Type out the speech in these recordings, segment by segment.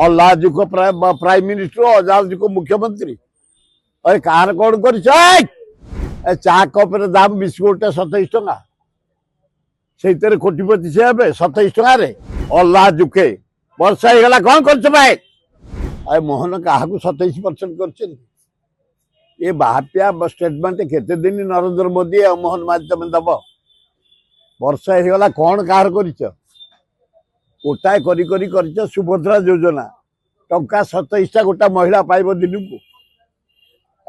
और लाजू को prime minister Ajaz को मुख्यमंत्री अरे कार कौन कर चा कप दाम बिस्कुट 27 टका से कोटिपति से 27 टकर अल्लाह जुके वर्षा होगा कौन कर मोहन क्या 27% कर ये बापिया स्टेटमेंट केते दिन नरेंद्र मोदी और मोहन माझी तुम दब वर्षा होगा कौन कार कर गोटाए कर सुभद्रा योजना टंका 27 गोटा महिला पाइब दिन को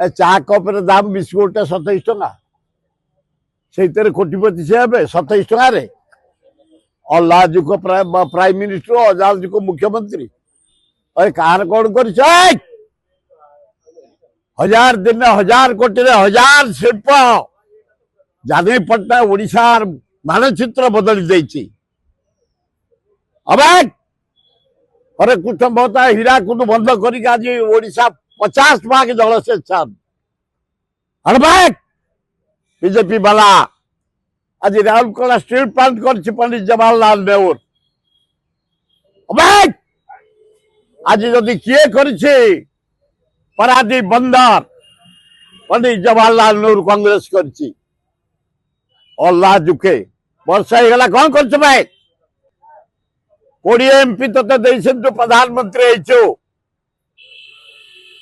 चा कप दाम बिस्कुट 27 टका से कोटिपति से 27 टकर अल्लाह जी को प्राइम मिनिस्टर अजाज जी को मुख्यमंत्री अरे कार कौन कर 1000 दिन 1000 कोटी 1000 शिल्प जानी पट्टनायक ओडिशार मानचित्र बदली देछि अबे अरे कुछ संभवता हीराकुद बंद करिक आज ओडिशा 50 भाग जल से छान अरे बीजेपी वाला आज राउरकेला स्टील प्लांट कर पंडित जवाहरलाल नेहरू अबे आज जदि किए करिछि पारादीप बंदर पंडित जवाहरलाल नेहरू कांग्रेस करछि अल्लाह जुके वर्षा होगा कौन कर 20 एमपी तो प्रधानमंत्री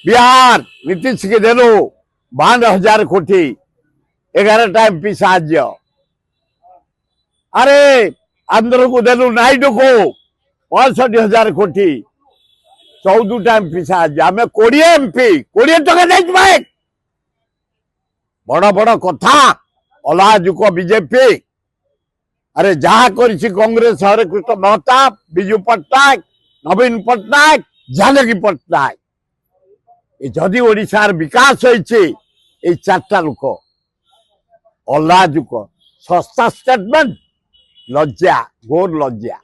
बिहार नीतीश के देलु 52,000 कोटी 11टा एमपी साहाय्य अरे आंध्र को देलु नायडू को 65,000 कोटी 14टा एमपी साहाय्य आम 20 एमपी 20 टका दे बड़ बड़ कथा अलाजुक बीजेपी अरे जहा करिछि कांग्रेस हरे कृष्ण महताब बिजू पट्टनायक नवीन पट्टनायक जानकी पट्टनायक जदि ओडिशार विकास होइछि ए 4टा लोक अलाजुक सस्ता स्टेटमेंट लज्जा घोर लज्जा।